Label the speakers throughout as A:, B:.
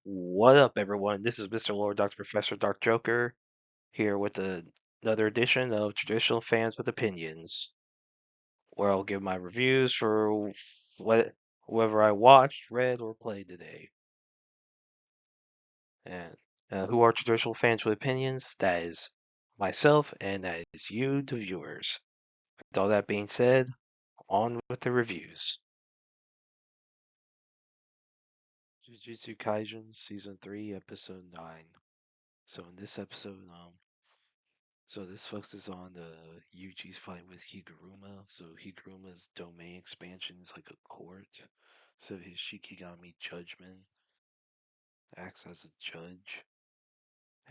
A: What up, everyone? This is Mr. Lord, Dr. Professor, Dark Joker, here with another edition of Traditional Fans with Opinions, where I'll give my reviews for whoever I watched, read, or played today. And who are Traditional Fans with Opinions? That is myself, and that is you, the viewers. With all that being said, on with the reviews. Jujutsu Kaisen Season 3, Episode 9. So in this episode, this focuses on Yuji's fight with Higuruma. So Higuruma's domain expansion is like a court. So his Shikigami judgment acts as a judge.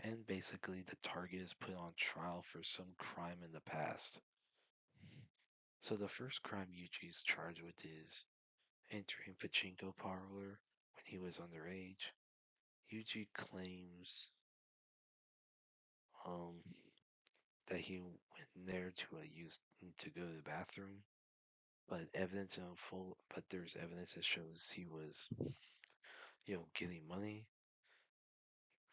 A: And basically the target is put on trial for some crime in the past. So the first crime Yuji is charged with is entering pachinko parlor when he was underage. Yuji claims um, that he went there to use to go to the bathroom, but there's evidence that shows he was, getting money,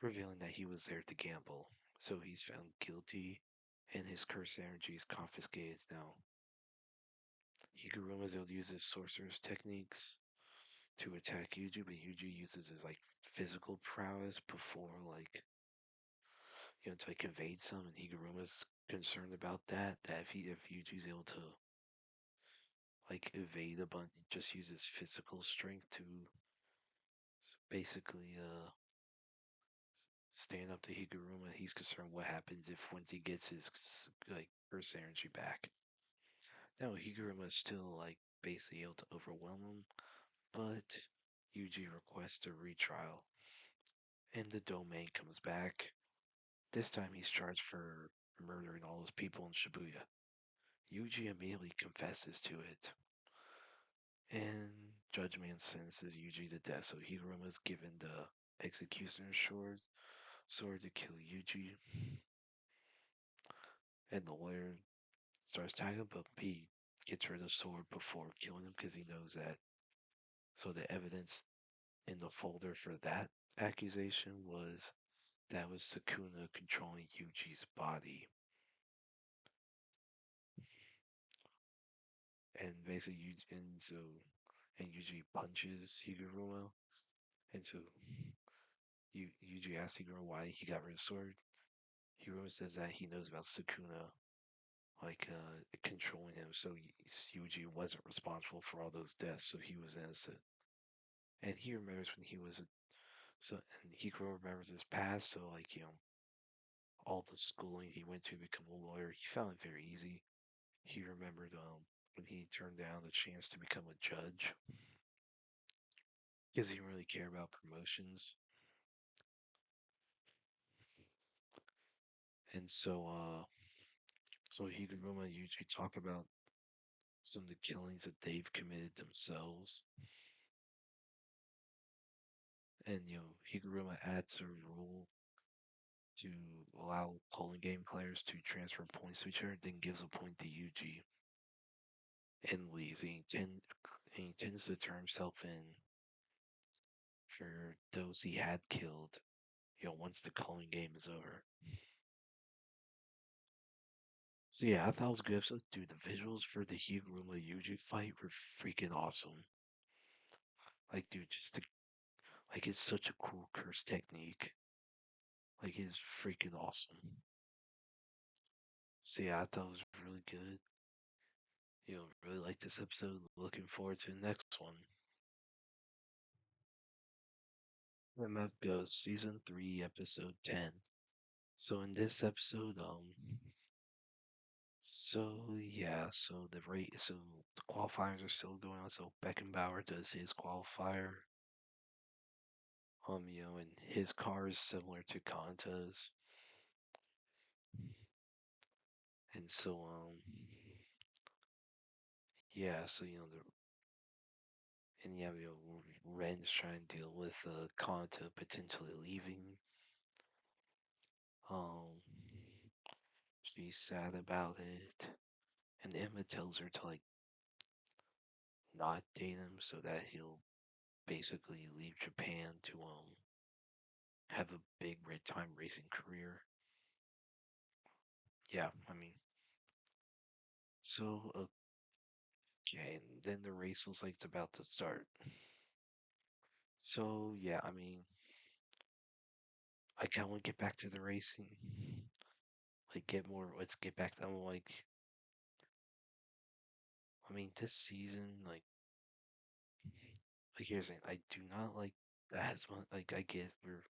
A: revealing that he was there to gamble. So he's found guilty, and his curse energy is confiscated now. Higuruma is able to use his sorcerer's techniques to attack Yuji, but Yuji uses his like physical prowess before to like evade some, and Higuruma's concerned about that. That if Yuji's able to like evade a bunch, just use his physical strength to basically stand up to Higuruma. He's concerned what happens if once he gets his like curse energy back. Now Higuruma is still like basically able to overwhelm him, but Yuji requests a retrial, and the domain comes back. This time he's charged for murdering all those people in Shibuya. Yuji immediately confesses to it, and Judgment sentences Yuji to death. So Higuruma is given the executioner's sword to kill Yuji, and the lawyer starts tagging him, but he gets rid of the sword before killing him because he knows that. So the evidence in the folder for that accusation was Sukuna controlling Yuji's body, and basically Yuji punches Higuruma, and so Yuji asks Higuruma why he got rid of the sword. Higuruma says that he knows about Sukuna controlling him, so Yuji wasn't responsible for all those deaths, so he was innocent. And he remembers when he was and Hikaru remembers his past, so all the schooling he went to become a lawyer, he found it very easy. He remembered when he turned down the chance to become a judge because he didn't really care about promotions. And so Higuruma and Yuji talk about some of the killings that they've committed themselves. And Higuruma adds a rule to allow polling game players to transfer points to each other, then gives a point to Yuji and leaves. He tends to turn himself in for those he had killed, once the calling game is over. So yeah, I thought it was a good episode. Dude, the visuals for the Higuruma Yuji fight were freaking awesome. Like, dude, like it's such a cool curse technique. Like, it's freaking awesome. So yeah, I thought it was really good. Really like this episode. Looking forward to the next one. MF Goes Season 3, Episode 10. So in this episode, so the qualifiers are still going on. So Beckenbauer does his qualifier. And his car is similar to Kanta's. And so, yeah, so Ren's trying to deal with Kanta potentially leaving. Um, she's sad about it, and Emma tells her to not date him so that he'll basically leave Japan to lifetime racing career. Yeah, I mean, so okay, and then the race looks like it's about to start. So yeah, I mean, I kind of want to get back to the racing, like get more. Let's get back to like, I mean, this season, like here's the thing, I do not like as much. Like I get where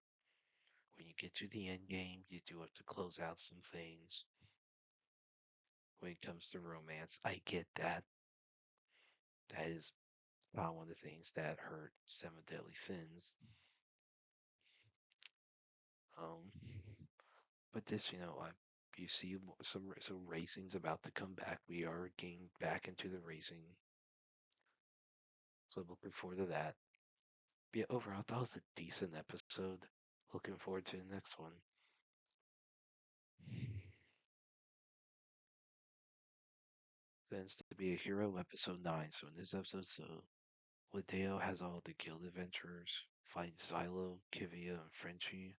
A: when you get to the end game, you do have to close out some things. When it comes to romance, I get that. That is one of the things that hurt Seven Deadly Sins. Um, but this, you see so racing's about to come back. We are getting back into the racing, so looking forward to that. But yeah, overall, that was a decent episode. Looking forward to the next one. Tends to be a hero episode 9. So in this episode, Ladeo has all the guild adventurers fight Xylo, Kivia, and Frenchie,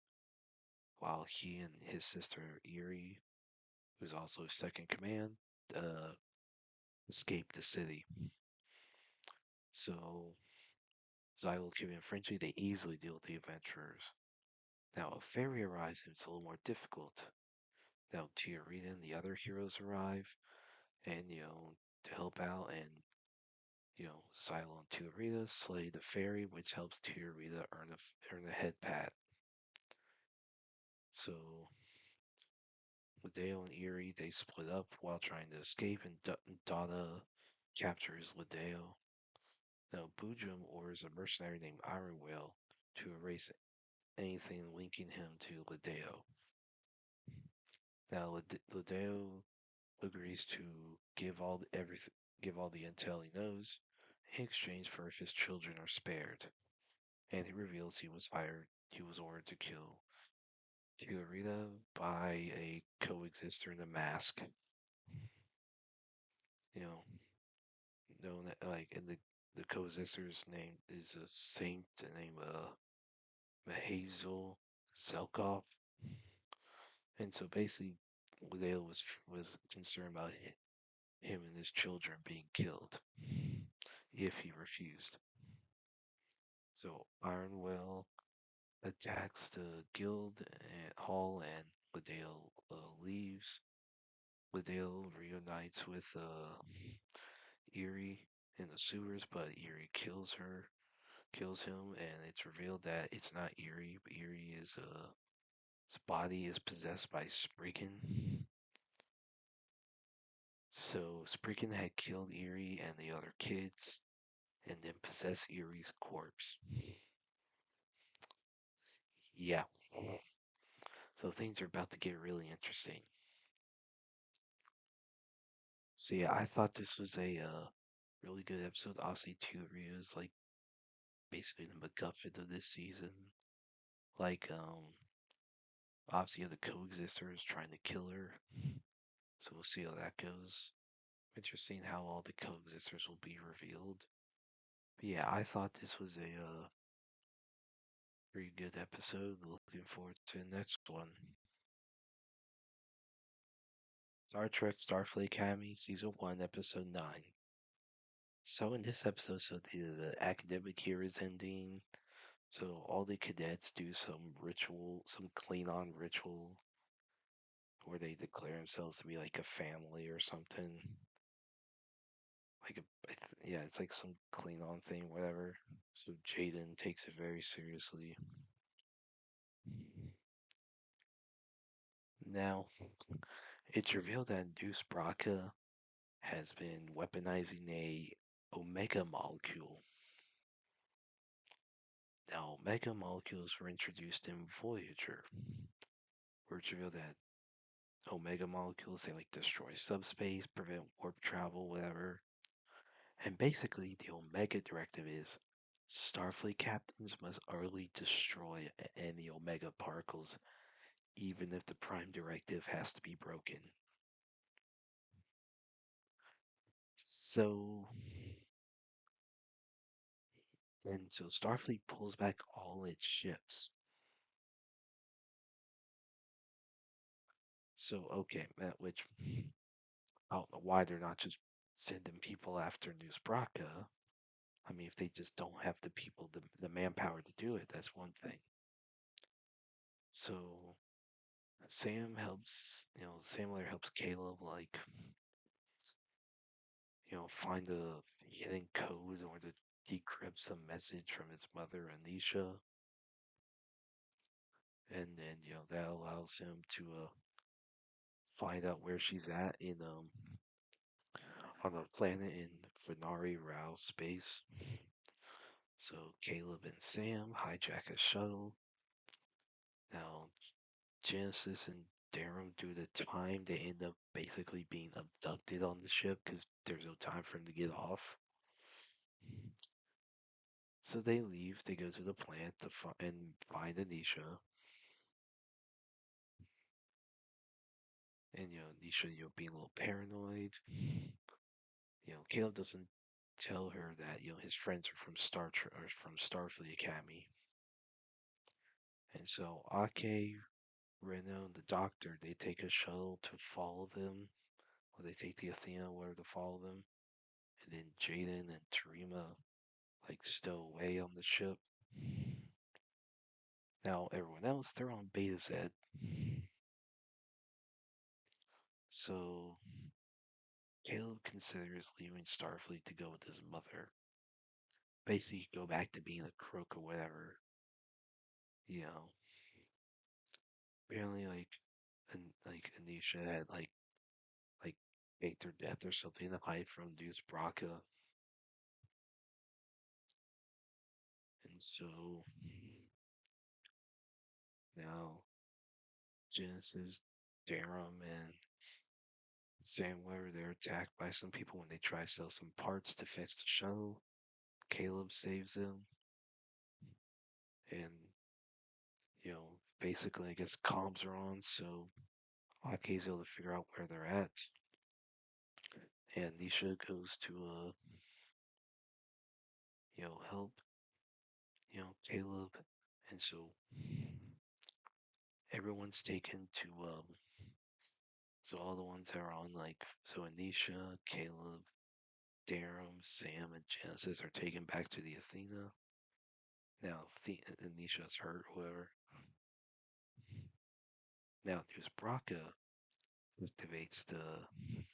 A: while he and his sister Eerie, who's also second command, uh, escape the city. So Xylo, Kivia, and Frenchie, they easily deal with the adventurers. Now a fairy arrives and it's a little more difficult. Now Tiarita and the other heroes arrive and to help out, and Xylo and Tiarita slay the fairy, which helps Tiarita earn a head pat. So Ladeo and Eerie, they split up while trying to escape, and Dada captures Ladeo. Now Bujum orders a mercenary named Iron Whale to erase anything linking him to Ladeo. Now Ladeo agrees to give all the intel he knows in exchange for if his children are spared, and he reveals he was ordered to kill Kiyorita by a coexister in a mask. You know, known like in the coexister's name is a saint named Mahazel Zelkov, and so basically, Leo was concerned about him and his children being killed if he refused. So Ironwell attacks the guild hall, and Ladale leaves. Ladale reunites with Eerie in the sewers, but Eerie kills him, and it's revealed that it's not Eerie, but Eerie is his body is possessed by Spriggan. So Spriggan had killed Eerie and the other kids, and then possessed Eerie's corpse. Yeah. So things are about to get really interesting. So yeah, I thought this was a really good episode. Obviously, Turia is like basically the MacGuffin of this season. Like, obviously, the coexister is trying to kill her, so we'll see how that goes. Interesting how all the coexisters will be revealed. But yeah, I thought this was a pretty good episode. Looking forward to the next one. Star Trek Starfleet Academy Season 1, Episode 9. So in this episode, the academic year is ending. So all the cadets do some ritual, some Klingon ritual, where they declare themselves to be like a family or something. Like yeah, it's like some Klingon thing, whatever. So Jaden takes it very seriously. Now, it's revealed that Deuce Braca has been weaponizing a omega molecule. Now, omega molecules were introduced in Voyager, where it's revealed that omega molecules, they like destroy subspace, prevent warp travel, whatever. And basically, the omega directive is Starfleet captains must utterly destroy any omega particles, even if the prime directive has to be broken. So, and so Starfleet pulls back all its ships. So okay, which I don't know why they're not just sending people after Newsbraka. I mean, if they just don't have the people, the manpower to do it, that's one thing. So Sam helps, Sam later helps Caleb, like, find a hidden code in order to decrypt some message from his mother, Anisha. And then, that allows him to find out where she's at on a planet in Venari Rao space. So Caleb and Sam hijack a shuttle. Now Genesis and Darum, due to time, they end up basically being abducted on the ship because there's no time for them to get off. So they leave. They go to the plant and find Anisha. And Anisha, being a little paranoid. Caleb doesn't tell her that his friends are from from Starfleet Academy. And so Ake, Reno, and the doctor, they take a shuttle to follow them. Or they take the Athena where to follow them. And then Jaden and Tarima like stow away on the ship. Now everyone else, they're on Beta Z. So Caleb considers leaving Starfleet to go with his mother. Basically go back to being a crook or whatever. You know. Apparently like Anisha had like faked her death or something to hide from Deuce Braca. And so now Genesis, Darum, and Sandler, they're attacked by some people when they try to sell some parts to fix the shuttle. Caleb saves them, and basically, I guess comms are on, so Ake's able to figure out where they're at, and Nisha goes to help Caleb, and so everyone's taken to so all the ones that are on so Anisha, Caleb, Darum, Sam, and Genesis are taken back to the Athena. Now Anisha's hurt, whoever. Now News Braca activates the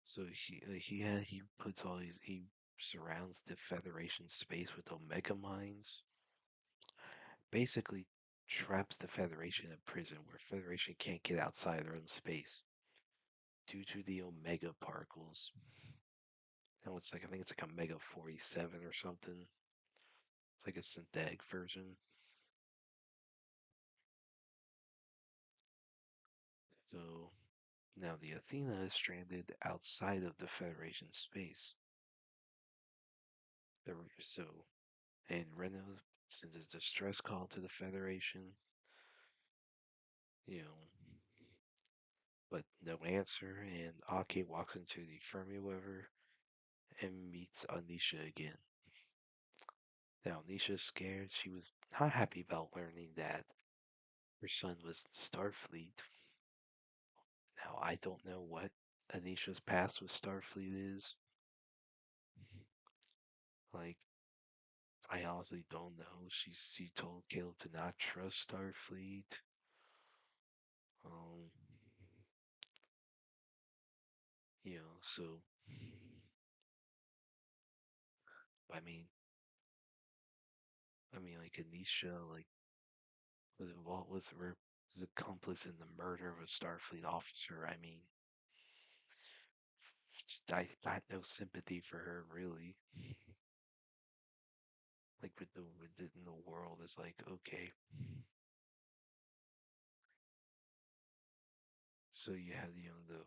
A: so he puts all these he surrounds the Federation space with Omega mines. Basically traps the Federation in prison where Federation can't get outside their own space due to the Omega particles. Now it's like I think it's like Omega 47 or something. It's like a synthetic version. So now the Athena is stranded outside of the Federation space. So and Renault sends a distress call to the Federation. You know, but no answer. And Ake walks into the Fermi Weaver and meets Anisha again. Now Anisha's scared. She was not happy about learning that her son was in Starfleet. Now I don't know what Anisha's past with Starfleet is. Like I honestly don't know. She told Caleb to not trust Starfleet. Um, so I mean, like Anisha, like what was her accomplice in the murder of a Starfleet officer? I mean, I had no sympathy for her really. Like with it in the world, it's like okay. So you have the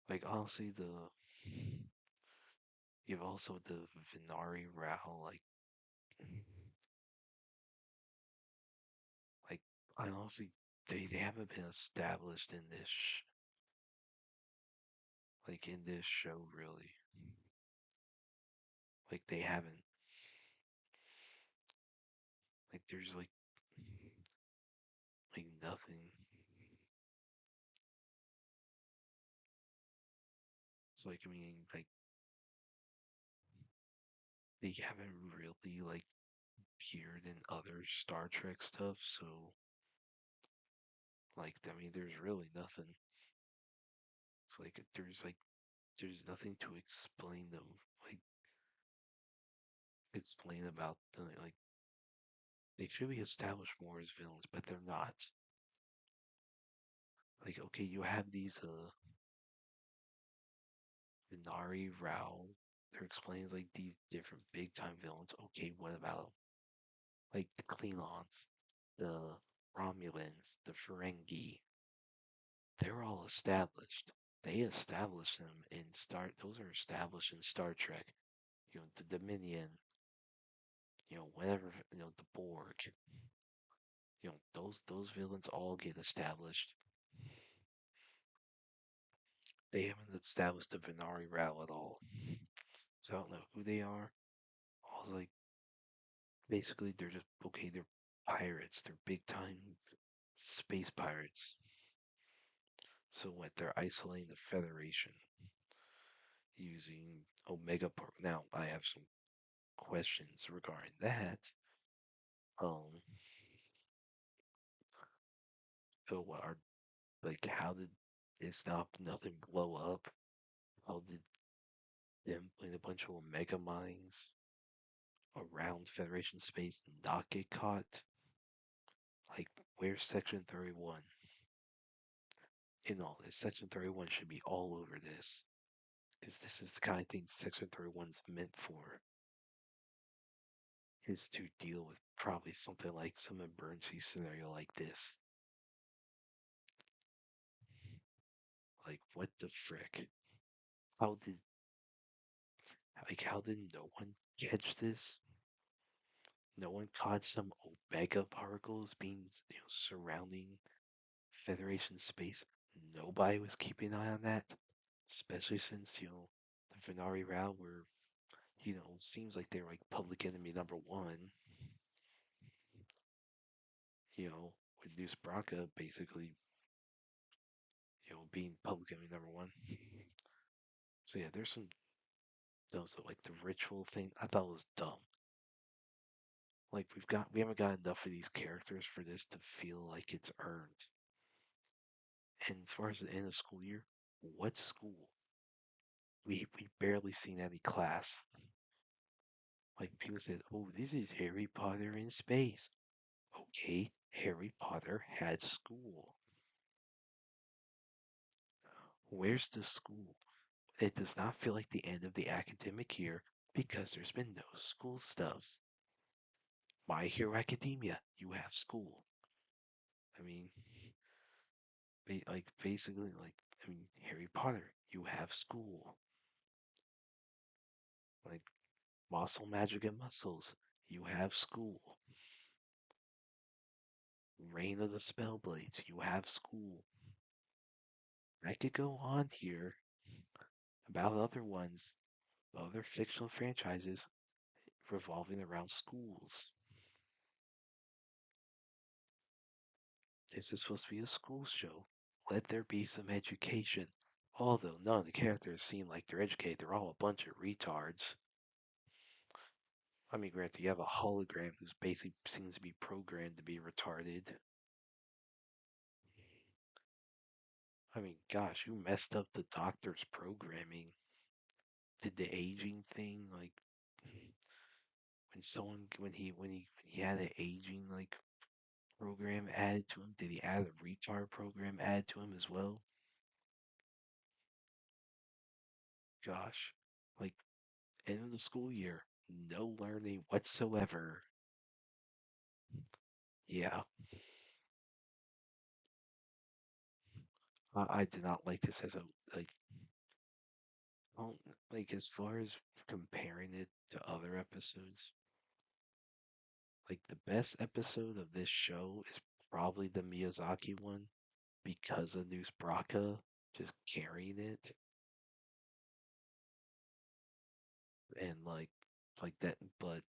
A: like honestly the you have also the Vinari Rao like I honestly they haven't been established in this in this show really. Like they haven't there's like nothing. It's like, I mean, like they haven't really like appeared in other Star Trek stuff, so like I mean, there's really nothing. It's like there's nothing to explain them, like explain about them. Like they should be established more as villains, but they're not. Like okay, you have these Minari Rao. They're explaining like these different big time villains. Okay, what about like the Klingons, the Romulans, the Ferengi? They're all established. They established them in Star. Those are established in Star Trek. You know, the Dominion. You know, whatever. You know, the Borg. You know, those villains all get established. They haven't established the Venari Rao at all. So I don't know who they are. I was like, basically, they're just okay. They're pirates. They're big time space pirates. So what? They're isolating the Federation using Omega Park. Now I have some questions regarding that. Um, so what are like? How did it stop? Nothing blow up? How did them put a bunch of Omega mines around Federation space not get caught? Like, where's Section 31 in all this? Section 31 should be all over this because this is the kind of thing Section 31 is meant for. Is to deal with probably something like some emergency scenario like this. Like, what the frick? How did how did no one catch this? No one caught some Omega particles being surrounding Federation space. Nobody was keeping an eye on that, especially since the Venari Rao were seems like they're like public enemy number one. With News Braca basically being public enemy number one. So yeah, there's some those like the ritual thing. I thought was dumb. Like we haven't got enough of these characters for this to feel like it's earned. And as far as the end of school year, what school? We barely seen any class. Like people said, oh, this is Harry Potter in space. Okay, Harry Potter had school. Where's the school? It does not feel like the end of the academic year because there's been no school stuff. My Hero Academia, you have school. I mean, like basically, like I mean, Harry Potter, you have school. Like Muscle Magic and Muscles, you have school. Reign of the Spellblades, you have school. I could go on here about other ones, other fictional franchises revolving around schools. This is supposed to be a school show. Let there be some education. Although none of the characters seem like they're educated, they're all a bunch of retards. I mean, granted, you have a hologram who's basically seems to be programmed to be retarded. I mean, gosh, who messed up the doctor's programming? Did the aging thing like when he had an aging like program added to him? Did he add a retard program added to him as well? Gosh, like end of the school year, no learning whatsoever. Yeah, I did not like this as a like. Well, like as far as comparing it to other episodes, like the best episode of this show is probably the Miyazaki one because of News Braka just carrying it and like that. But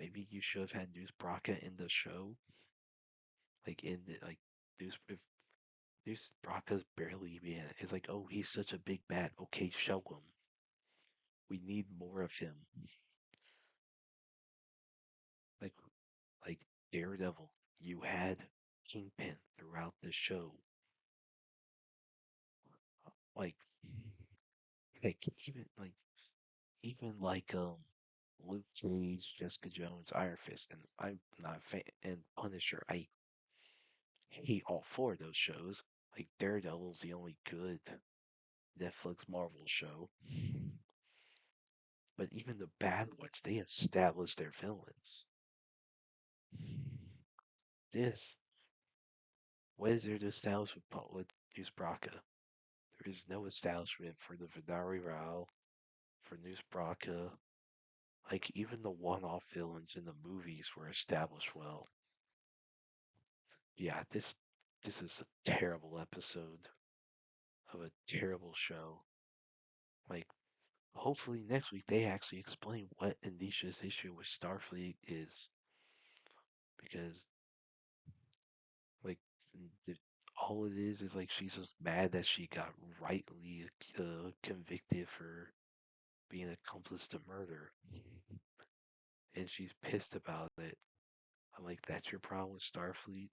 A: maybe you should have had News Braka in the show, like in the like news. This Brocka's barely being. It's like, oh, he's such a big bat. Okay, show him. We need more of him. Like like Daredevil. You had Kingpin throughout the show. Like like even like even like Luke Cage, Jessica Jones, Iron Fist, and I'm not a fan, and Punisher. I hate all four of those shows. Like Daredevil's the only good Netflix Marvel show. But even the bad ones, they established their villains. This, what is there to establish with News Bracca? There is no establishment for the Vidari Rao, for News Bracca. Like even the one-off villains in the movies were established well. Yeah, this is a terrible episode of a terrible show. Like hopefully next week they actually explain what Anisha's issue with Starfleet is, because like the, all it is like she's just mad that she got rightly convicted for being accomplice to murder, and she's pissed about it. I'm like, that's your problem with Starfleet?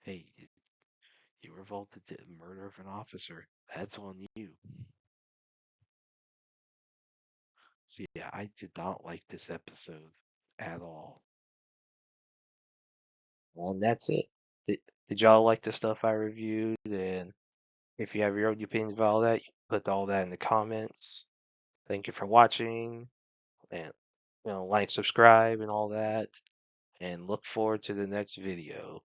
A: Hey, you were involved in the murder of an officer. That's on you. So yeah, I did not like this episode at all. Well, and that's it. Did y'all like the stuff I reviewed? And if you have your own opinions about all that, you can put all that in the comments. Thank you for watching, and like, subscribe, and all that. And look forward to the next video.